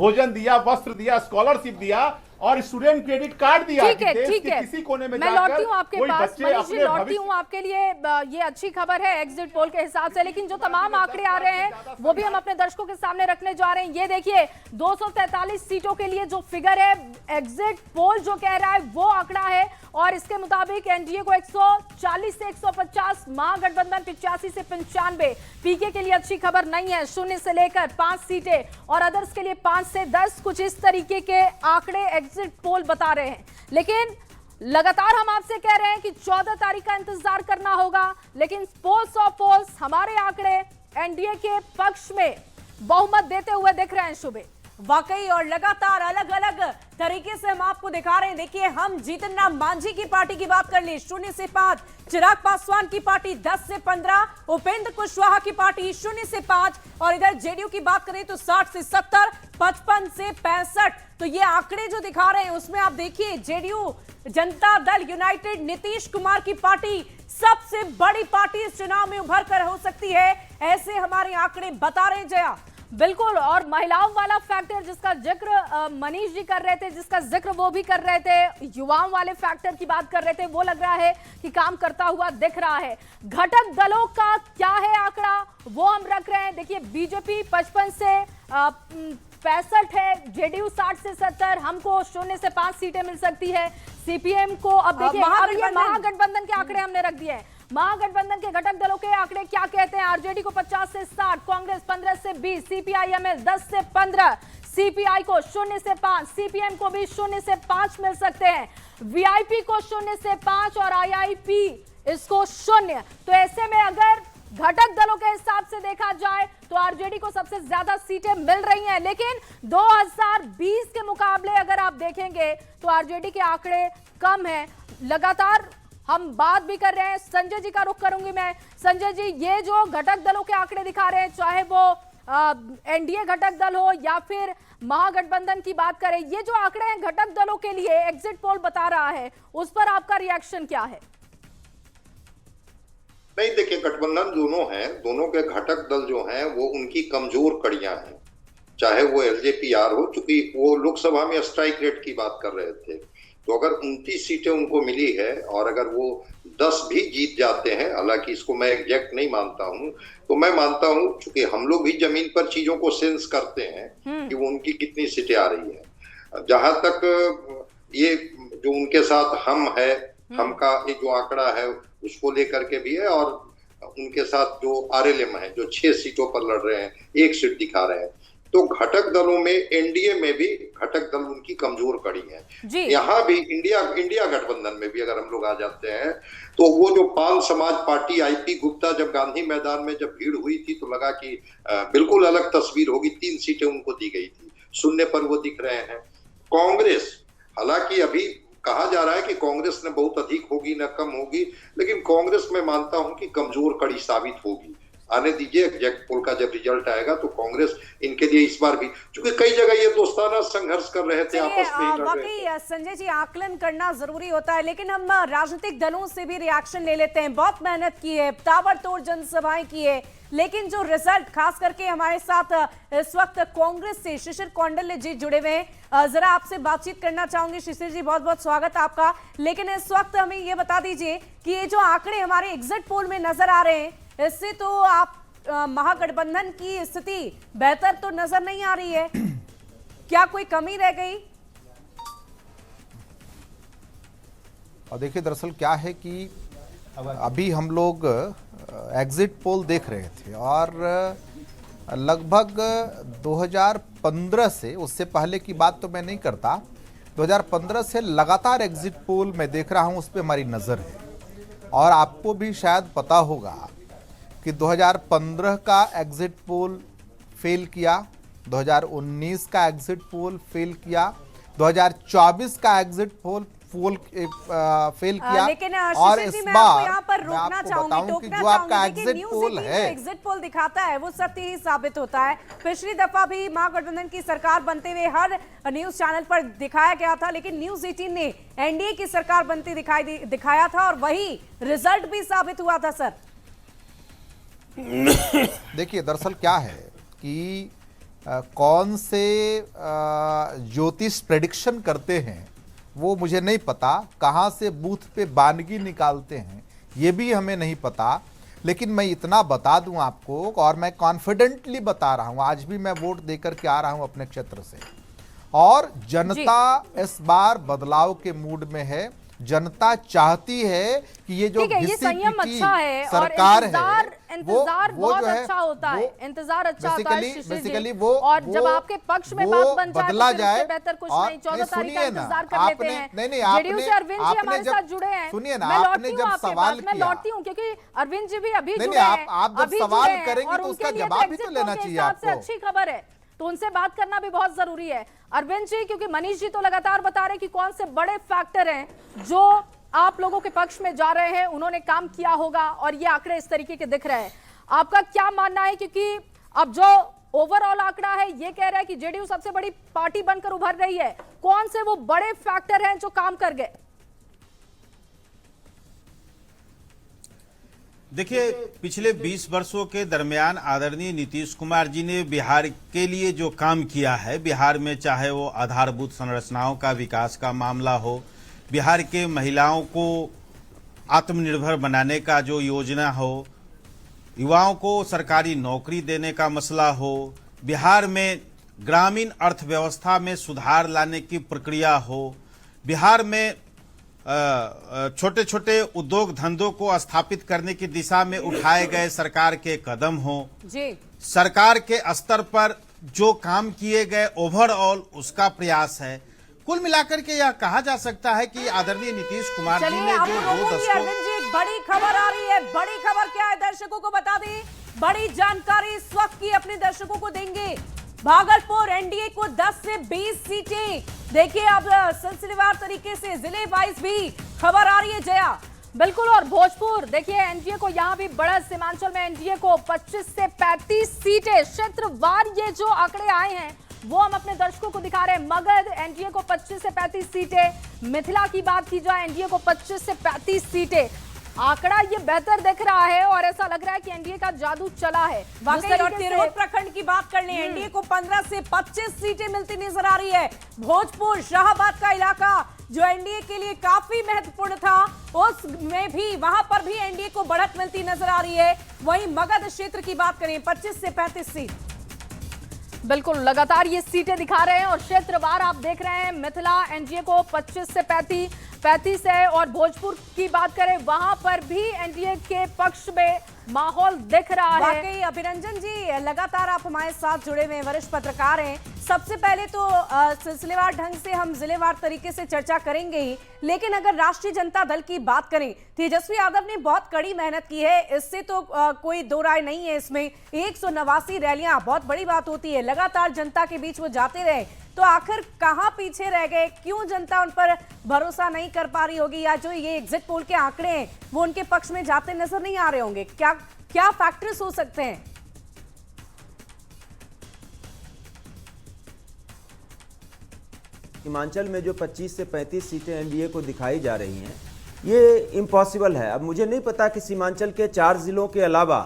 भोजन दिया, वस्त्र दिया, स्कॉलरशिप दिया और स्टूडेंट क्रेडिट कार्ड दिया। ठीक है, ठीक है, किसी कोने में मैं लौटती हूँ आपके पास, मनीष जी लौटती हूँ आपके लिए। ये अच्छी खबर है एग्जिट पोल के हिसाब से, लेकिन जो तमाम आंकड़े आ रहे हैं वो भी हम अपने दर्शकों के सामने रखने जा रहे हैं। ये देखिए 243 सीटों के लिए जो फिगर है, एग्जिट पोल जो कह रहा है वो आंकड़ा है, और इसके मुताबिक एनडीए को 140 से 150, महागठबंधन 85 से 95। पीके के लिए अच्छी खबर नहीं है, 0 से लेकर 5 सीटें और अदर्स के लिए 5 से 10, कुछ इस तरीके के आंकड़े एग्जिट पोल बता रहे हैं। लेकिन लगातार हम आपसे कह रहे हैं कि 14 तारीख का इंतजार करना होगा, लेकिन पोल्स ऑफ पोल्स हमारे आंकड़े एनडीए के पक्ष में बहुमत देते हुए दिख रहे हैं। शुभे वाकई, और लगातार अलग अलग तरीके से हम आपको दिखा रहे हैं। देखिए, हम जीतन राम मांझी की पार्टी की बात कर ले, 0 से 5, चिराग पासवान की पार्टी 10 से 15, उपेंद्र कुशवाहा की पार्टी 0 से 5, और इधर जेडीयू की बात करें तो 60 से 70, 55 से 65। तो ये आंकड़े जो दिखा रहे हैं उसमें आप देखिए, जेडीयू जनता दल यूनाइटेड नीतीश कुमार की पार्टी सबसे बड़ी पार्टी इस चुनाव में उभर कर हो सकती है, ऐसे हमारे आंकड़े बता रहे हैं। जया, बिल्कुल, और महिलाओं वाला फैक्टर जिसका जिक्र मनीष जी कर रहे थे, जिसका जिक्र वो भी कर रहे थे, युवाओं वाले फैक्टर की बात कर रहे थे, वो लग रहा है कि काम करता हुआ दिख रहा है। घटक दलों का क्या है आंकड़ा, वो हम रख रहे हैं। देखिए, बीजेपी 55 से 65 है, जेडीयू 60 से 70, हमको 0 से 5 सीटें मिल सकती है। सीपीएम को अब देखिए, अब ये महागठबंधन के आंकड़े हमने रख दिए हैं। महागठबंधन के घटक दलों के आंकड़े क्या कहते हैं? आरजेडी को 50 से 60, कांग्रेस 15 से 20, सीपीआईएमएल 10 से 15, सीपीआई को 0 से 5, सीपीएम को भी 0 से 5 मिल सकते हैं, वीआईपी को 0 से 5 और आईआईपी इसको 0। तो ऐसे में अगर घटक दलों के हिसाब से देखा जाए तो आरजेडी को सबसे ज्यादा सीटें मिल रही हैं, लेकिन 2020 के मुकाबले अगर आप देखेंगे तो आरजेडी के आंकड़े कम हैं। लगातार हम बात भी कर रहे हैं, संजय जी का रुख करूंगी मैं। संजय जी, ये जो घटक दलों के आंकड़े दिखा रहे हैं, चाहे वो एनडीए घटक दल हो या फिर महागठबंधन की बात करें, ये जो आंकड़े हैं घटक दलों के लिए एग्जिट पोल बता रहा है, उस पर आपका रिएक्शन क्या है? नहीं, देखिए, गठबंधन दोनों हैं, दोनों के घटक दल जो हैं वो उनकी कमजोर कड़ियां हैं, चाहे वो एलजेपीआर हो, चूंकि वो लोकसभा में स्ट्राइक रेट की बात कर रहे थे। तो अगर 29 सीटें उनको मिली है और अगर वो 10 भी जीत जाते हैं, हालांकि इसको मैं एग्जैक्ट नहीं मानता हूं, तो मैं मानता हूं, चूंकि हम लोग भी जमीन पर चीजों को सेंस करते हैं कि वो उनकी कितनी सीटें आ रही है। जहां तक ये जो उनके साथ हम है, हम का ये जो आंकड़ा है उसको लेकर के भी है, और उनके साथ जो आरएलएम है जो 6 सीटों पर लड़ रहे हैं, 1 सीट दिखा रहे हैं। तो घटक दलों में, एनडीए में भी घटक दल उनकी कमजोर कड़ी है। यहाँ भी इंडिया गठबंधन में भी अगर हम लोग आ जाते हैं तो वो जो पाल समाज पार्टी, आईपी गुप्ता, जब गांधी मैदान में जब भीड़ हुई थी तो लगा कि बिल्कुल अलग तस्वीर होगी, 3 सीटें उनको दी गई थी, शून्य पर वो दिख रहे हैं। कांग्रेस, हालांकि अभी कहा जा रहा है कि कांग्रेस ने बहुत अधिक होगी न कम होगी, लेकिन कांग्रेस में मानता हूं कि कमजोर कड़ी साबित होगी। आने दीजिए, एग्जैक्ट पोल का जब रिजल्ट आएगा तो कांग्रेस इनके लिए इस बार भी, क्योंकि कई जगह ये दोस्ताना संघर्ष कर रहे थे, आपस में वाकई संजय जी, आकलन करना जरूरी होता है, लेकिन हम राजनीतिक दलों से भी रिएक्शन ले लेते हैं। बहुत मेहनत की है, ताबड़तोड़ जनसभाएं की है, लेकिन जो रिजल्ट, खास करके हमारे साथ इस वक्त कांग्रेस से शिशिर कौंडल्य जी जुड़े हुए हैं, जरा आपसे बातचीत करना चाहूंगी। शिशिर जी, बहुत बहुत स्वागत आपका। लेकिन इस वक्त हमें ये बता दीजिए कि ये जो आंकड़े हमारे एग्जिट पोल में नजर आ रहे हैं, इससे तो आप महागठबंधन की स्थिति बेहतर तो नजर नहीं आ रही है, क्या कोई कमी रह गई? और देखिए, दरअसल क्या है कि अभी हम लोग एग्जिट पोल देख रहे थे और लगभग 2015 से, उससे पहले की बात तो मैं नहीं करता, 2015 से लगातार एग्जिट पोल मैं देख रहा हूं, उस पर हमारी नज़र है। और आपको भी शायद पता होगा कि 2015 का एग्जिट पोल फेल किया, 2019 का एग्जिट पोल फेल किया, 2024 का एग्जिट पोल फेल किया, और इस बार मैं आपको बताऊं कि जो आपका एग्जिट पोल है, एग्जिट पोल दिखाता है वो सत्य ही साबित होता है। पिछली दफा भी महागठबंधन की सरकार बनते हुए हर न्यूज चैनल पर दिखाया गया था, लेकिन न्यूज 18 ने एनडीए की सरकार बनते दिखाया था और वही रिजल्ट भी साबित हुआ था। सर देखिए, दरअसल क्या है कि कौन से ज्योतिष प्रेडिक्शन करते हैं वो मुझे नहीं पता, कहाँ से बूथ पे बानगी निकालते हैं ये भी हमें नहीं पता। लेकिन मैं इतना बता दूं आपको, और मैं कॉन्फिडेंटली बता रहा हूं, आज भी मैं वोट देकर के आ रहा हूं अपने क्षेत्र से, और जनता इस बार बदलाव के मूड में है। जनता चाहती है कि ये जो ये संयम अच्छा है सरकार और इंतजार बहुत अच्छा होता है, इंतजार अच्छा होता है बेसिकली वो, और जब आपके पक्ष में बात बन जाए बदला तो फिर उससे बेहतर कुछ नहीं। 14 तारीख का इंतजार कर लेते हैं। जेडीयू से अरविंद जी हमारे साथ जुड़े हैं। सुनिए ना, मैं आपने लौटती जब हूँ सवाल मैं लौटती हूँ क्योंकि अरविंद जी भी अभी जुड़े हैं, हैं। आप जब सवाल करेंगे तो उसका जवाब भी तो लेना चाहिए आपको। अच्छी खबर है तो उनसे बात करना भी बहुत जरूरी है। अरविंद जी, क्योंकि मनीष जी तो लगातार बता रहे कि कौन से बड़े फैक्टर हैं जो आप लोगों के पक्ष में जा रहे हैं, उन्होंने काम किया होगा और ये आंकड़े इस तरीके के दिख रहे हैं। आपका क्या मानना है, क्योंकि अब जो ओवरऑल आंकड़ा है ये कह रहा है कि जेडीयू सबसे बड़ी पार्टी बनकर उभर रही है, कौन से वो बड़े फैक्टर हैं जो काम कर गए? देखिए, पिछले 20 वर्षों के दरमियान आदरणीय नीतीश कुमार जी ने बिहार के लिए जो काम किया है, बिहार में चाहे वो आधारभूत संरचनाओं का विकास का मामला हो, बिहार के महिलाओं को आत्मनिर्भर बनाने का जो योजना हो, युवाओं को सरकारी नौकरी देने का मसला हो, बिहार में ग्रामीण अर्थव्यवस्था में सुधार लाने की प्रक्रिया हो, बिहार में छोटे छोटे उद्योग धंधों को स्थापित करने की दिशा में उठाए गए सरकार के कदम हो, जी सरकार के स्तर पर जो काम किए गए ओवरऑल उसका प्रयास है। कुल मिलाकर के यह कहा जा सकता है कि आदरणीय नीतीश कुमार जी ने जो 2 दशकों अरविंद जी, एक बड़ी खबर आ रही है। बड़ी खबर क्या है, दर्शकों को बता दें। बड़ी जानकारी इस वक्त की अपने दर्शकों को देंगे। भागलपुर एनडीए को 10 से 20 सीटें। देखिए अब सिलसिलेवार तरीके से जिले वाइज भी खबर आ रही है। जया, बिल्कुल, और भोजपुर देखिए एनडीए को यहाँ भी बड़ा, सीमांचल में एनडीए को 25 से 35 सीटें। क्षेत्रवार ये जो आंकड़े आए हैं वो हम अपने दर्शकों को दिखा रहे हैं। मगध एनडीए को 25 से 35 सीटें, मिथिला की बात की जाए एनडीए को 25 से 35 सीटें। आंकड़ा ये बेहतर दिख रहा है और ऐसा लग रहा है कि एनडीए का जादू चला है। वाकई, और तिरहुत प्रखंड की बात कर लें, एनडीए को 15 से 25 सीटें मिलती नजर आ रही है। भोजपुर शाहबाद का इलाका जो एनडीए के लिए काफी महत्वपूर्ण था, उसमें भी, वहां पर भी एनडीए को बढ़त मिलती नजर आ रही है। वहीं मगध क्षेत्र की बात करें, 25 से 35 सीट। बिल्कुल, लगातार ये सीटें दिखा रहे हैं और क्षेत्रवार आप देख रहे हैं। मिथिला एनडीए को 25 से 35 है, और भोजपुर की बात करें वहां पर भी एनडीए के पक्ष में माहौल दिख रहा है। वाकई अभिरंजन जी, लगातार आप हमारे साथ जुड़े हुए वरिष्ठ पत्रकार हैं। सबसे पहले तो सिलसिलेवार ढंग से हम जिलेवार तरीके से चर्चा करेंगे ही, लेकिन अगर राष्ट्रीय जनता दल की बात करें, तेजस्वी यादव ने बहुत कड़ी मेहनत की है, इससे तो कोई दो राय नहीं है। इसमें 189 रैलियां बहुत बड़ी बात होती है। लगातार जनता के बीच वो जाते रहे, तो आखिर कहां पीछे रह गए? क्यों जनता उन पर भरोसा नहीं कर पा रही होगी, या जो ये एग्जिट पोल के आंकड़े हैं वो उनके पक्ष में जाते नजर नहीं आ रहे होंगे? क्या फैक्टर्स हो सकते हैं? हिमाचल में जो 25 से 35 सीटें एनडीए को दिखाई जा रही हैं, ये इम्पॉसिबल है। अब मुझे नहीं पता कि सीमांचल के 4 जिलों के अलावा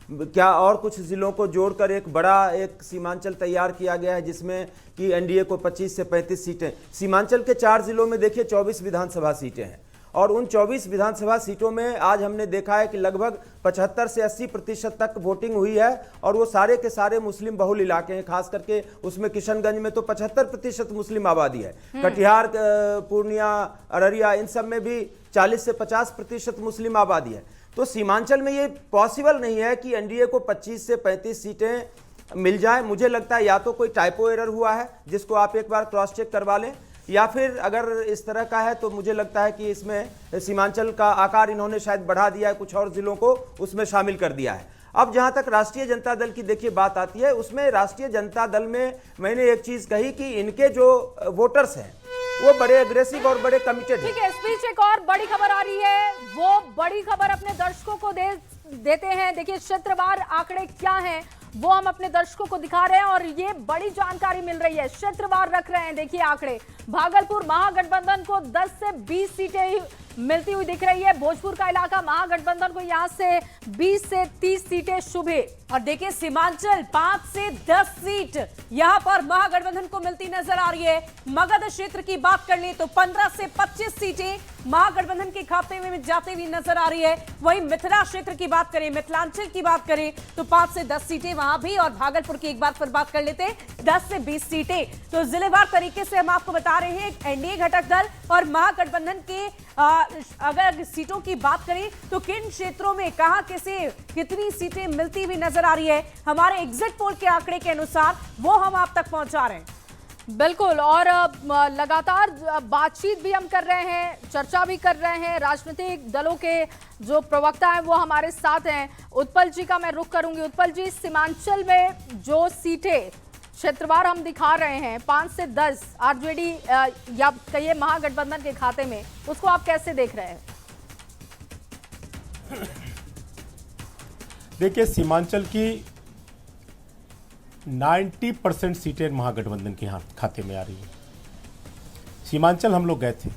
क्या और कुछ जिलों को जोड़कर एक बड़ा एक सीमांचल तैयार किया गया है जिसमें कि एनडीए को 25 से 35 सीटें। सीमांचल के 4 जिलों में देखिए 24 विधानसभा सीटें हैं, और उन 24 विधानसभा सीटों में आज हमने देखा है कि लगभग 75 से 80% तक वोटिंग हुई है, और वो सारे के सारे मुस्लिम बहुल इलाके हैं। खास करके उसमें किशनगंज में तो 75% मुस्लिम आबादी है। कटिहार, पूर्णिया, अररिया, इन सब में भी 40 से 50% मुस्लिम आबादी है। तो सीमांचल में ये पॉसिबल नहीं है कि एनडीए को 25 से 35 सीटें मिल जाए। मुझे लगता है या तो कोई टाइपो एरर हुआ है जिसको आप एक बार क्रॉस चेक करवा लें, या फिर अगर इस तरह का है तो मुझे लगता है कि इसमें सीमांचल का आकार इन्होंने शायद बढ़ा दिया है, कुछ और जिलों को उसमें शामिल कर दिया है। अब जहां तक राष्ट्रीय जनता दल की देखिए बात आती है, उसमें राष्ट्रीय जनता दल में मैंने एक चीज कही कि इनके जो वोटर्स हैं वो बड़े एग्रेसिव और बड़े कमिटेड हैं। ठीक है, इस बीच एक और बड़ी खबर आ रही है, वो बड़ी खबर अपने दर्शकों को देते हैं। देखिए क्षेत्रवार आंकड़े क्या हैं वो हम अपने दर्शकों को दिखा रहे हैं और ये बड़ी जानकारी मिल रही है, क्षेत्रवार रख रहे हैं। देखिए आंकड़े, भागलपुर महागठबंधन को 10 से 20 सीटें ही मिलती हुई दिख रही है। भोजपुर का इलाका महागठबंधन को यहां से 20 से 30 सीटें शुभ है। और देखिए सीमांचल 5 से 10 सीट यहां पर महागठबंधन को मिलती नजर आ रही है। मगध क्षेत्र की बात कर ले तो 15 से 25 सीटें महागठबंधन के खाते में जाते हुए नजर आ रही है। वहीं मिथिला क्षेत्र की बात करें, मिथिलांचल की बात करें तो 5 से 10 सीटें वहां भी, और भागलपुर की एक बार फिर बात कर लेते हैं 10 से 20 सीटें। तो जिलेवार तरीके से हम आपको बता रहे हैं एनडीए घटक दल और महागठबंधन के अगर सीटों की बात करें तो किन क्षेत्रों में कहां कितनी सीटें मिलती हुई नजर आ रही है, हमारे एग्जिट पोल के आंकड़े के अनुसार वो हम आप तक पहुंचा रहे हैं। बिल्कुल, और लगातार बातचीत भी हम कर रहे हैं, चर्चा भी कर रहे हैं। राजनीतिक दलों के जो प्रवक्ता हैं वो हमारे साथ हैं। उत्पल जी का मैं रुख करूंगी। उत्पल जी, सीमांचल में जो सीटें क्षेत्रवार हम दिखा रहे हैं 5 से 10 आरजेडी या कहिए महागठबंधन के खाते में, उसको आप कैसे देख रहे हैं? देखिए, सीमांचल की 90% सीटें महागठबंधन के खाते में आ रही है। सीमांचल हम लोग गए थे,